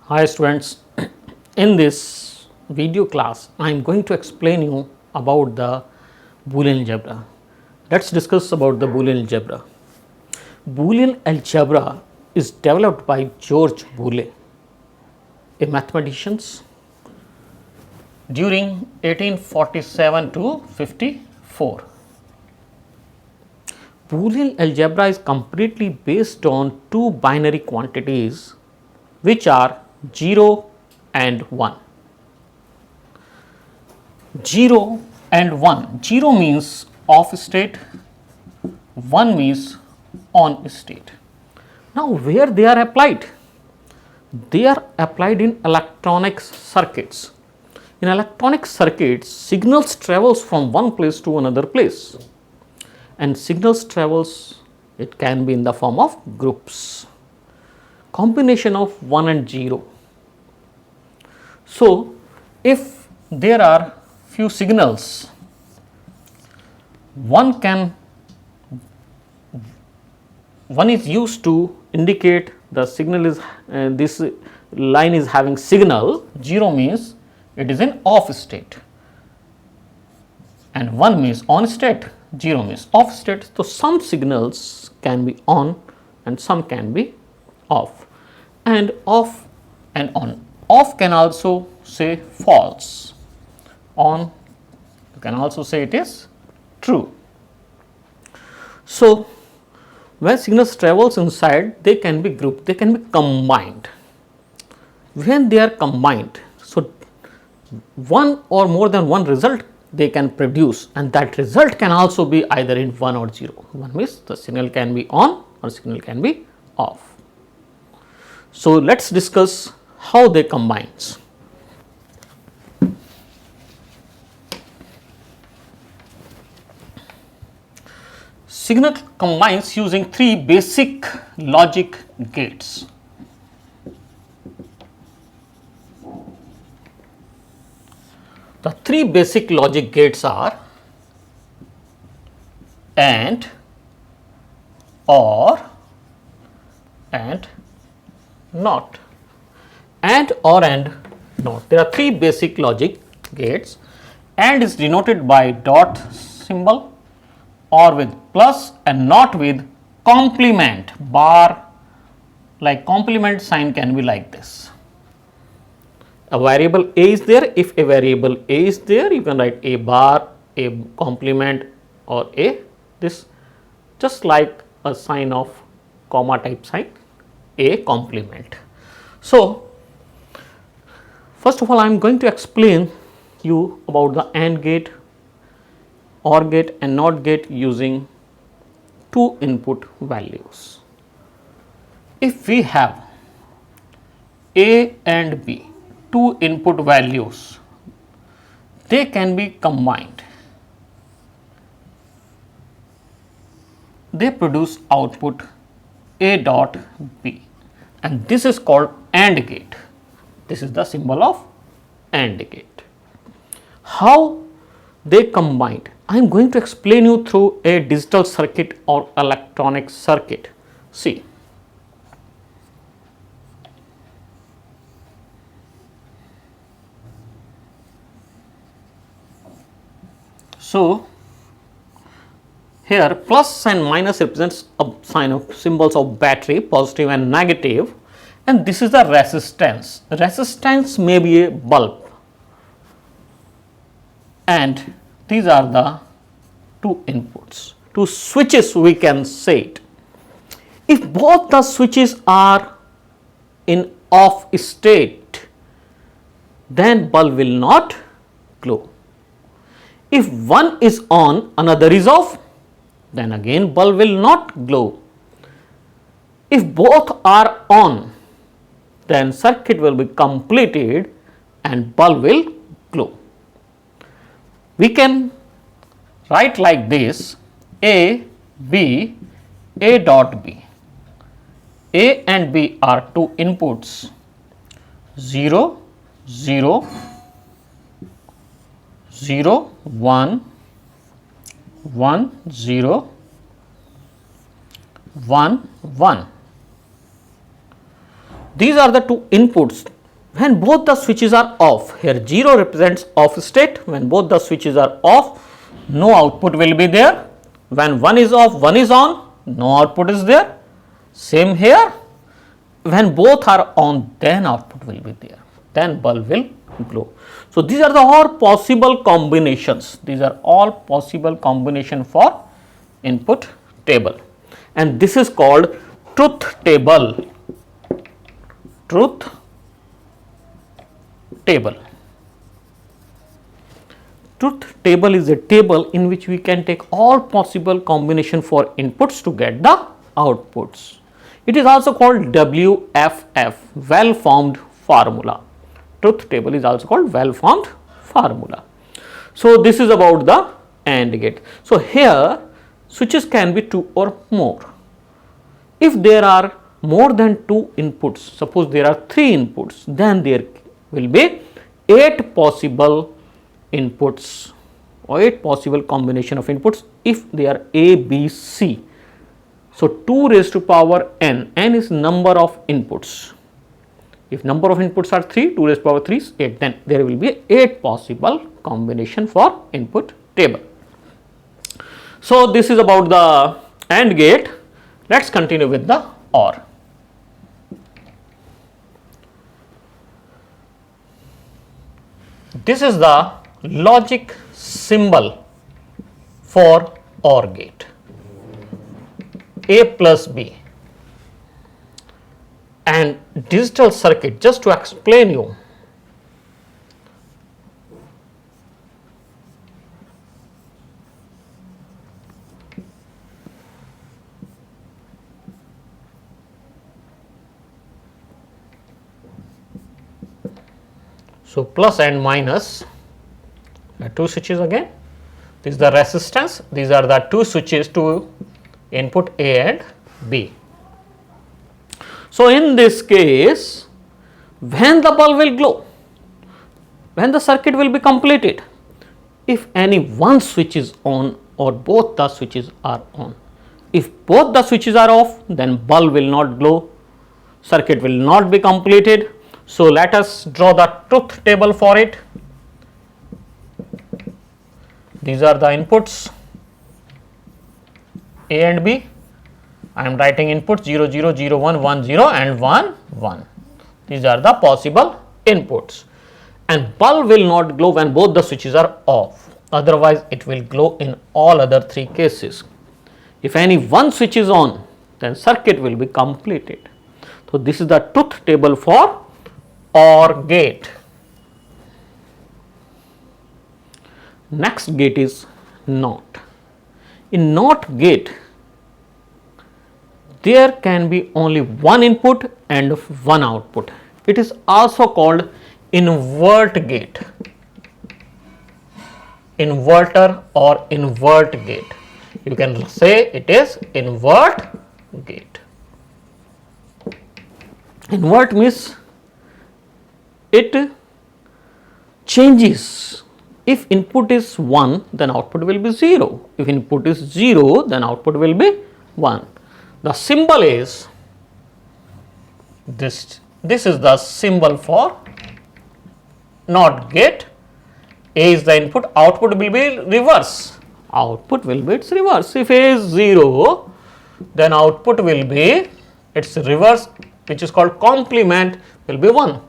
Hi students, in this video class I am going to explain you about the Boolean algebra. Let's discuss about the Boolean algebra. Boolean algebra is developed by George Boole, a mathematician during 1847 to 54. Boolean algebra is completely based on two binary quantities which are 0 and 1. 0 and 1. 0 means off state, 1 means on state. Now, where they are applied? They are applied in electronic circuits. In electronic circuits, signals travels from one place to another place, and signals travels, it can be in the form of groups, combination of 1 and 0. So, if there are few signals, one is used to indicate the signal is this line is having signal. 0 means it is in off state and 1 means on state, 0 means off state. So, some signals can be on and some can be off, and off and on. Off can also say false, on you can also say it is true. So, when signals travels inside, they can be grouped, they can be combined. When they are combined, so one or more than one result they can produce, and that result can also be either in 1 or 0. 1 means the signal can be on or signal can be off. So, let us discuss how they combines. Signal combines using three basic logic gates. The three basic logic gates are AND, OR and NOT. AND, OR and NOT. There are three basic logic gates. AND is denoted by dot symbol, OR with plus, and NOT with complement bar, like complement sign can be like this. A variable a is there. If a variable a is there, you can write a bar, a complement, or a this, just like a sign of comma type sign, a complement. So, first of all, I am going to explain you about the AND gate, OR gate and NOT gate using two input values. If we have A and B, two input values, they can be combined. They produce output A dot B, and this is called AND gate. This is the symbol of AND gate. How they combined? I am going to explain you through a digital circuit or electronic circuit. See, so here plus and minus represents a sign of symbols of battery, positive and negative, and this is the resistance. Resistance may be a bulb, and these are the two inputs, two switches we can say it. If both the switches are in off state, then bulb will not glow. If one is on, another is off, then again bulb will not glow. If both are on, then circuit will be completed and bulb will glow. We can write like this: A, B, A dot B. A and B are two inputs, 0, 0, 0, 1, 1, 0, 1, 1. These are the two inputs when both the switches are off, here 0 represents off state. When both the switches are off, no output will be there. When one is off, one is on, no output is there. Same here, when both are on, then output will be there, then bulb will glow. So, these are the all possible combinations, these are all possible combination for input table, and this is called truth table. Truth table. Truth table is a table in which we can take all possible combination for inputs to get the outputs. It is also called WFF, well formed formula. Truth table is also called well formed formula. So, this is about the AND gate. So, here switches can be 2 or more. If there are more than 2 inputs, suppose there are 3 inputs, then there will be 8 possible inputs or 8 possible combination of inputs if they are A, B, C. So, 2 raised to power n, n is number of inputs. If number of inputs are 3, 2 raised to power 3 is 8, then there will be 8 possible combination for input table. So, this is about the AND gate. Let us continue with the OR. This is the logic symbol for OR gate. A plus B, and digital circuit, just to explain you, so plus and minus, the 2 switches again, this is the resistance, these are the 2 switches to input A and B. So, in this case, when the bulb will glow, when the circuit will be completed, if any one switch is on or both the switches are on. If both the switches are off, then bulb will not glow, circuit will not be completed. So, let us draw the truth table for it. These are the inputs A and B. I am writing inputs 0, 0, 0, 1, 1, 0 and 1, 1. These are the possible inputs, and bulb will not glow when both the switches are off, otherwise it will glow in all other 3 cases. If any one switch is on, then circuit will be completed. So, this is the truth table for OR gate. Next gate is NOT. In NOT gate, there can be only one input and one output. It is also called invert gate, inverter or invert gate. You can say it is invert gate. Invert means it changes. If input is 1, then output will be 0. If input is 0, then output will be 1. The symbol is this. This is the symbol for NOT gate. A is the input, output will be reverse. Output will be its reverse. If A is 0, then output will be its reverse, which is called complement, will be 1.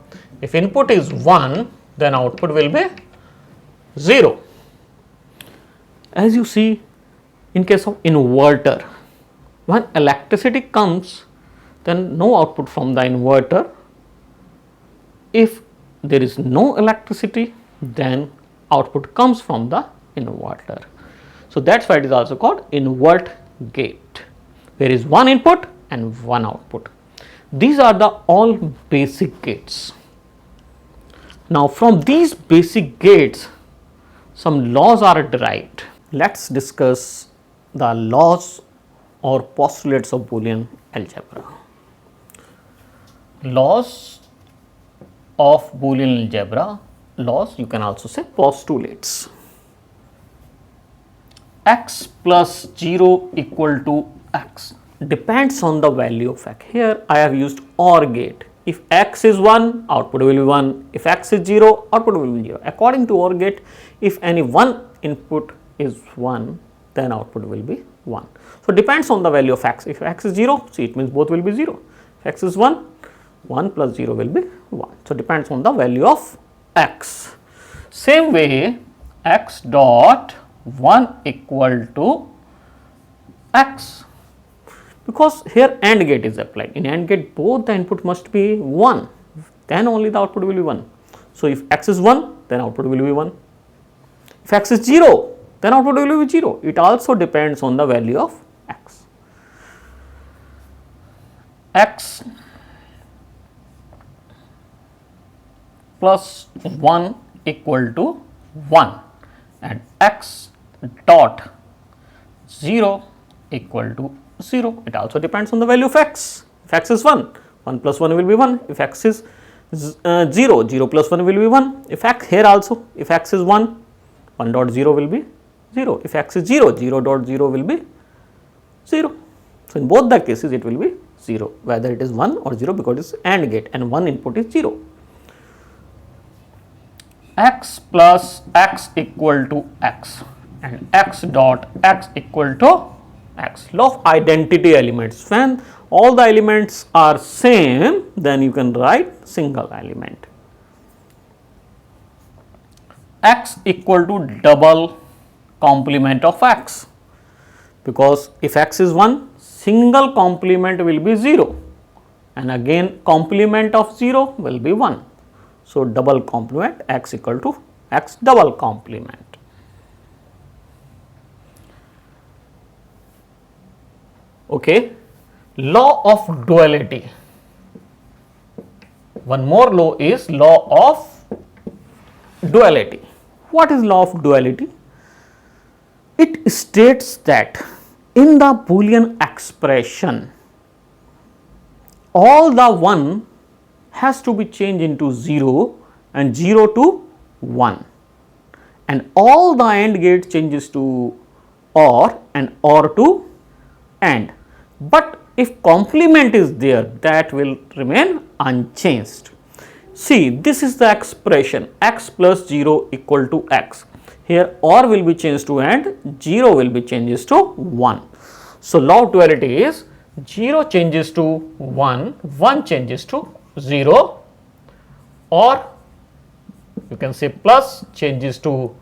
If input is 1, then output will be 0. As you see, in case of inverter, when electricity comes, then no output from the inverter. If there is no electricity, then output comes from the inverter. So, that is why it is also called invert gate. There is one input and one output. These are the all basic gates. Now, from these basic gates, some laws are derived. Let us discuss the laws or postulates of Boolean algebra. Laws of Boolean algebra, laws you can also say postulates. X plus 0 equal to x depends on the value of x. Here I have used OR gate. if x is 1, output will be 1. If x is 0, output will be 0. According to OR gate, if any one input is 1, then output will be 1. So, depends on the value of x. If x is 0, see, it means both will be 0. If x is 1, 1 plus 0 will be 1. So, depends on the value of x. Same way, x dot 1 equal to x, because here AND gate is applied. In AND gate, both the input must be 1, then only the output will be 1. So, if x is 1, then output will be 1. If x is 0, then output will be 0. It also depends on the value of x. X plus 1 equal to 1 and x dot 0 equal to 0. It also depends on the value of x. If x is 1, 1 plus 1 will be 1. If x is 0, 0 plus 1 will be 1. If x here also, if x is 1, 1 dot 0 will be 0. If x is 0, 0 dot 0 will be 0. So, in both the cases it will be 0, whether it is 1 or 0, because it is AND gate and one input is 0. X plus x equal to x and x dot x equal to x. Law of identity elements. When all the elements are same, then you can write single element. X equal to double complement of x, because if x is 1, single complement will be 0 and again complement of 0 will be 1. So, double complement, x equal to x double complement. Okay. Law of duality. One more law is law of duality. What is law of duality? It states that in the Boolean expression, all the 1 has to be changed into 0 and 0 to 1, and all the AND gate changes to OR and OR to AND. But if complement is there, that will remain unchanged. See, this is the expression x plus 0 equal to x. Here OR will be changed to AND, 0 will be changes to 1. So, law of duality is 0 changes to 1, 1 changes to 0, or you can say plus changes to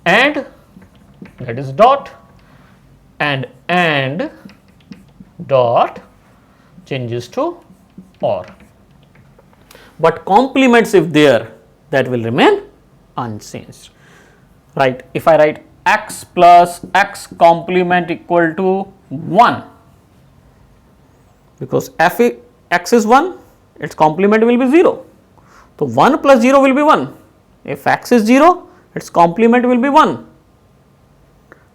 AND, that is dot, and AND dot changes to OR. But complements if there, that will remain unchanged. Right? If I write x plus x complement equal to 1, because f x is 1, its complement will be 0. So, 1 plus 0 will be 1. If x is 0, its complement will be 1.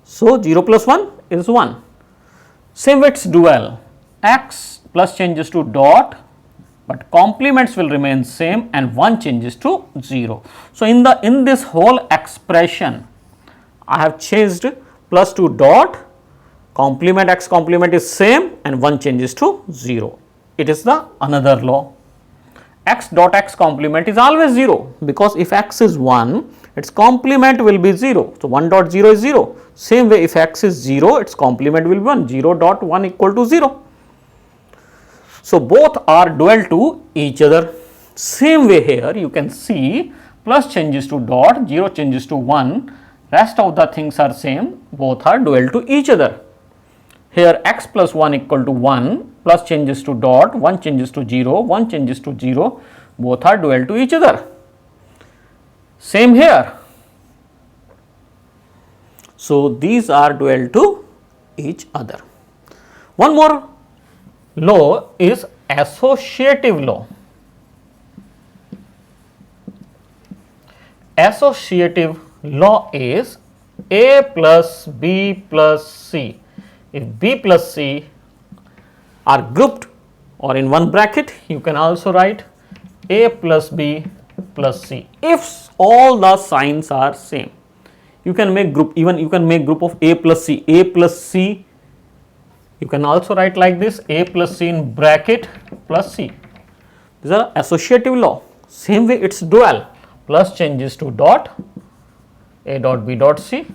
So, 0 plus 1 is 1. Same with its dual, x plus changes to dot, but complements will remain same and 1 changes to 0. So, in this whole expression, I have changed plus to dot, complement x complement is same and 1 changes to 0. It is the another law. X dot x complement is always 0, because if x is 1, its complement will be 0. So, 1 dot 0 is 0. Same way, if x is 0, its complement will be 1, 0 dot 1 equal to 0. So, both are dual to each other. Same way here, you can see plus changes to dot, 0 changes to 1, rest of the things are same, both are dual to each other. Here x plus 1 equal to 1, plus changes to dot, 1 changes to 0, 1 changes to 0, both are dual to each other. Same here. So, these are dual to each other. One more law is associative law. Associative law is A plus B plus C. If B plus C are grouped or in one bracket, you can also write A plus B plus C. If all the signs are same, you can make group, even you can make group of A plus C. A plus C, you can also write like this, A plus C in bracket plus C. These are associative law. Same way its dual, plus changes to dot, A dot B dot C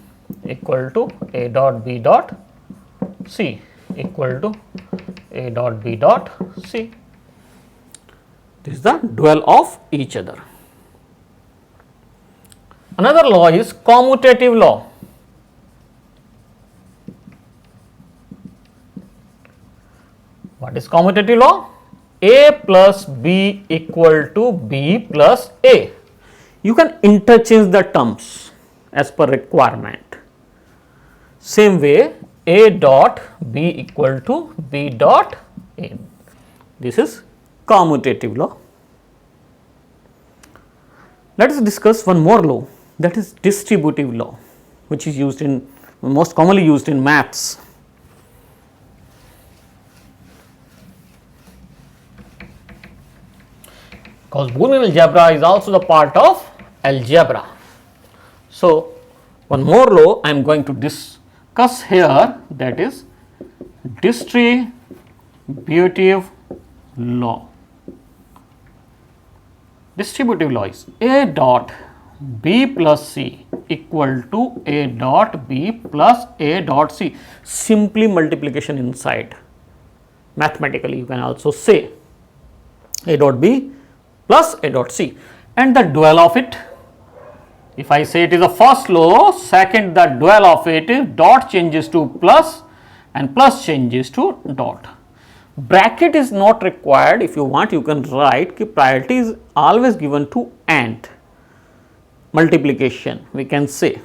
equal to A dot B dot C equal to A dot B dot C. This is the dual of each other. Another law is commutative law. What is commutative law? A plus B equal to B plus A. You can interchange the terms as per requirement. Same way, A dot B equal to B dot A. This is commutative law. Let us discuss one more law, that is distributive law, which is used in most commonly used in maths. Because Boolean algebra is also the part of algebra. So, one more law I am going to discuss here, that is distributive law. Distributive law is A dot B plus C equal to A dot B plus A dot C. Simply multiplication inside. Mathematically you can also say A dot B plus A dot C, and the dual of it, if I say it is the first law, second the dual of it is dot changes to plus and plus changes to dot. Bracket is not required. If you want, you can write कि priority is always given to AND multiplication, we can say.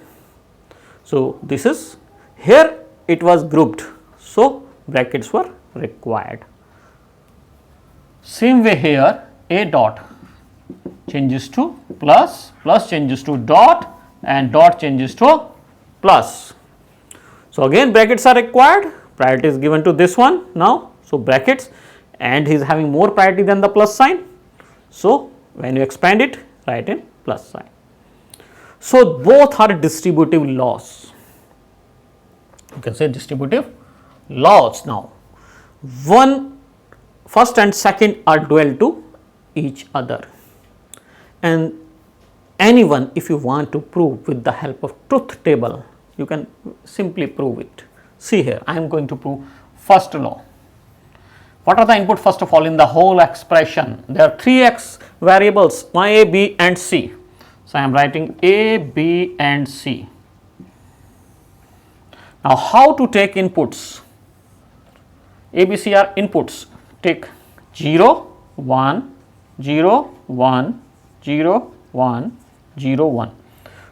So, this is here it was grouped, so brackets were required. Same way here, A dot changes to plus, plus changes to dot, and dot changes to plus. So, again brackets are required, priority is given to this one now. So, brackets, and he is having more priority than the plus sign. So, when you expand it, write in plus sign. So, both are distributive laws. You can say distributive laws now. One, first and second are dual to each other, and anyone, if you want to prove with the help of truth table, you can simply prove it. See here, I am going to prove first law. What are the input first of all in the whole expression? There are 3x variables y, a, b and c. So, I am writing a, b and c. Now, how to take inputs? A, b, c are inputs. Take 0, 1, 0, 1, 0, 1, 0, 1.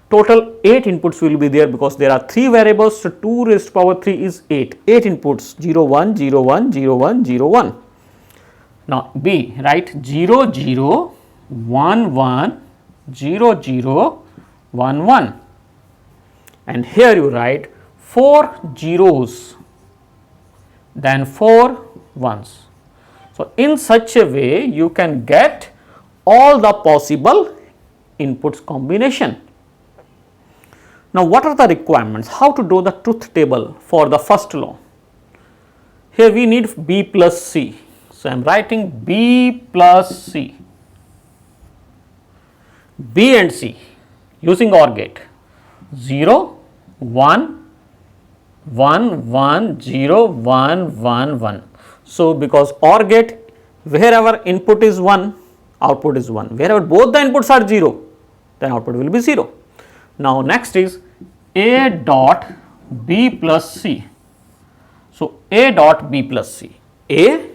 Total 8 inputs will be there because there are 3 variables, so 2 raised to power 3 is 8. 8 inputs 0, 1, 0, 1, 0, 1, 0, 1. Now, B, write 0, 0, 1, 1, 0, 0, 1, 1. And here you write 4 zeros, then 4 ones. So, in such a way you can get all the possible inputs combination. Now, what are the requirements? How to do the truth table for the first law? Here we need B plus C. So, I am writing B plus C. B and C using OR gate 0, 1, 1, 1, 0, 1, 1, 1. So, because OR gate, wherever input is 1, output is 1. Wherever both the inputs are 0, then output will be 0. Now, next is A dot B plus C. So, A dot B plus C. A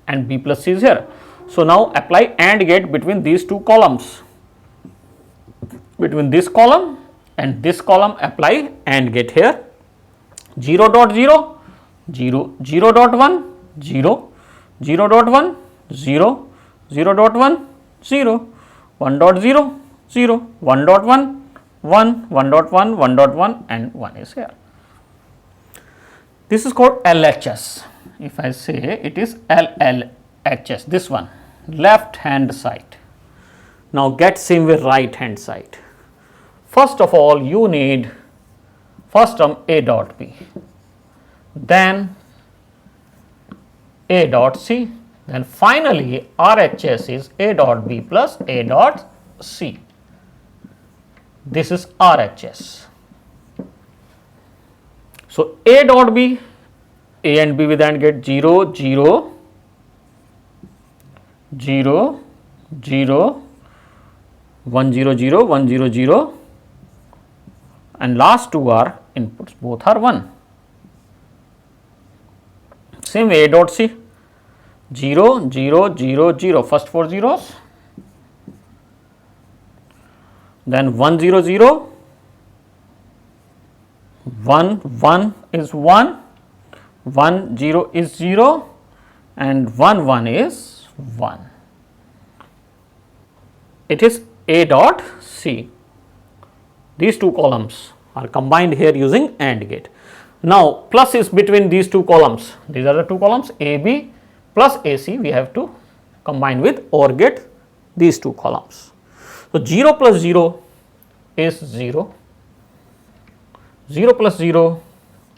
and B plus C is here. So, now apply AND gate between these two columns. Between this column and this column, apply AND gate here. 0 dot 0, 0, 0 dot 1, 0, 0 dot 1, 0, 0 dot 1, 0, 1 dot 0, 0, 1 dot 1, 1, 1 dot 1, 1 dot 1 and 1 is here. This is called LHS. If I say it is LLHS, this one, left hand side. Now, get same way right hand side. First of all, you need first term A dot B, then A dot C, Then finally, RHS is A dot B plus A dot C. This is RHS. So, A dot B, A and B with AND gate 0, 0, 0, 0, 1 0 0, 1 0 0, and last two are inputs, both are 1. Same way A dot C, 0 0 0 0, first 4 zeros, then 1 0 0, 1 1 is 1, 1 0 is 0, and 1 1 is 1. It is A dot C. These two columns are combined here using AND gate. Now, plus is between these two columns. These are the two columns AB plus AC. We have to combine with OR gate these two columns. So, 0 plus 0 is 0, 0 plus 0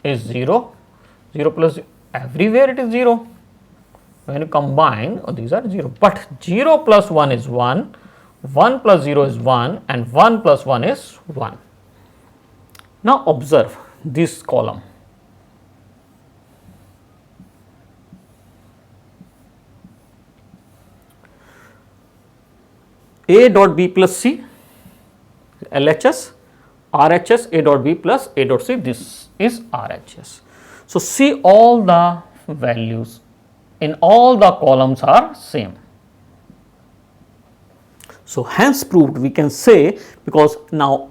is 0, 0 plus everywhere it is 0. When you combine, these are 0, but 0 plus 1 is 1, 1 plus 0 is 1, and 1 plus 1 is 1. Now, observe this column. A dot B plus C, LHS, RHS, A dot B plus A dot C, this is RHS. So, see all the values in all the columns are same. So, hence proved we can say, because now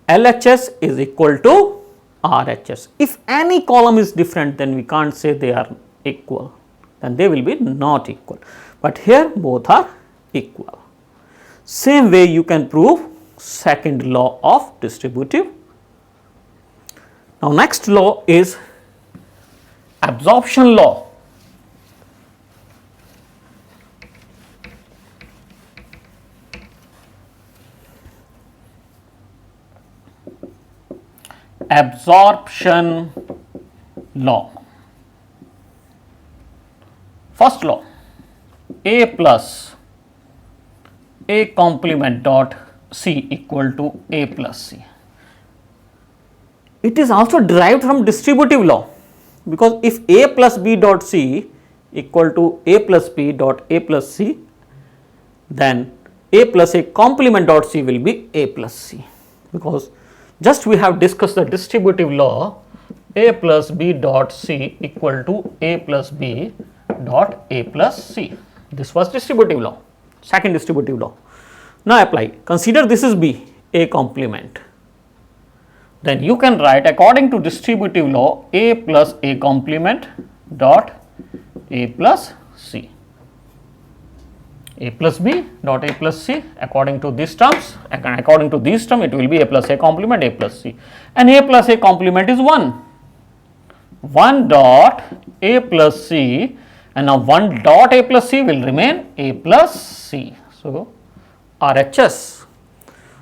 LHS is equal to RHS. If any column is different, then we can't say they are equal, then they will be not equal, but here both are equal. Same way you can prove second law of distributive. Now, next law is absorption law. Absorption law. First law, A plus A complement dot C equal to A plus C. It is also derived from distributive law, because if A plus B dot C equal to A plus B dot A plus C, then A plus A complement dot C will be A plus C, because just we have discussed the distributive law, A plus B dot C equal to A plus B dot A plus C. This was distributive law, second distributive law. Now, apply, consider this is B, A complement. Then you can write according to distributive law, A plus A complement dot A plus C. A plus B dot A plus C, according to these terms, according to these terms it will be A plus A complement A plus C, and A plus A complement is 1, 1 dot A plus C, and now 1 dot A plus C will remain A plus C. So, RHS.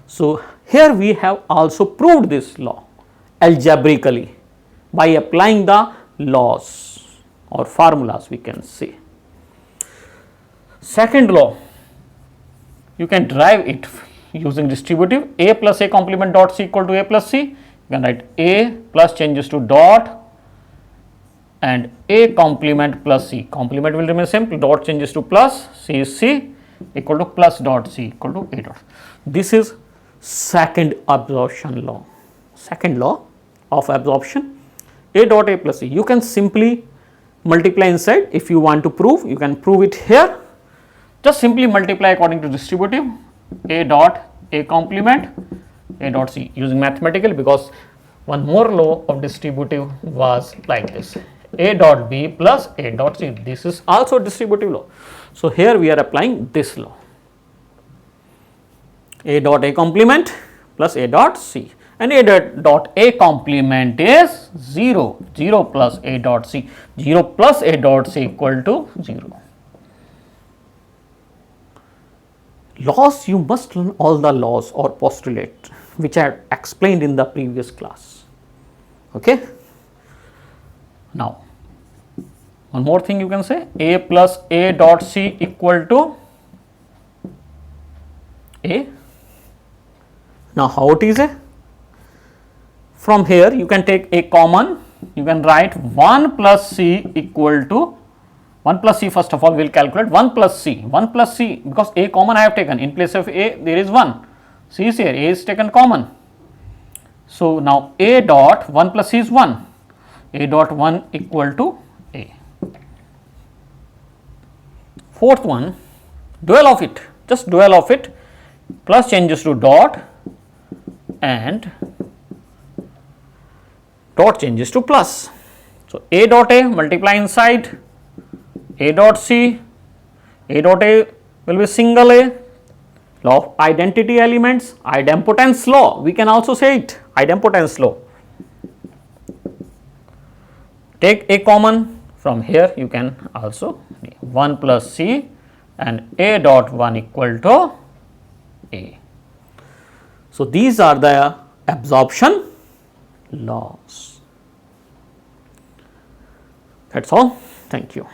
So, here we have also proved this law algebraically by applying the laws or formulas, we can say. Second law, you can derive it using distributive. A plus A complement dot C equal to A plus C. You can write A plus changes to dot and A complement plus C. Complement will remain same, dot changes to plus, C is C equal to plus dot C equal to A dot. This is second absorption law, second law of absorption, A dot A plus C. You can simply multiply inside. If you want to prove, you can prove it here. Just simply multiply according to distributive, A dot A complement A dot C using mathematical, because one more law of distributive was like this, A dot B plus A dot C. This is also distributive law. So, here we are applying this law, A dot A complement plus A dot C, and A dot A complement is 0, 0 plus A dot C, 0 plus A dot C equal to 0. Laws, you must learn all the laws or postulate which I had explained in the previous class. Okay. Now, One more thing you can say, A plus A dot C equal to A. Now, how it is a? From here you can take a common, you can write 1 plus C equal to 1 plus C. First of all, we will calculate 1 plus C, 1 plus C, because A common I have taken, in place of A there is 1, C is here, A is taken common. So, now A dot 1 plus C is 1, A dot 1 equal to A. Fourth one, dual of it, just dual of it, plus changes to dot and dot changes to plus. So, A dot A multiply inside A dot C, A dot A will be single A, law of identity elements, idempotence law, we can also say it, idempotence law. Take A common, from here you can also 1 plus C and A dot 1 equal to A. So, these are the absorption laws. That is all. Thank you.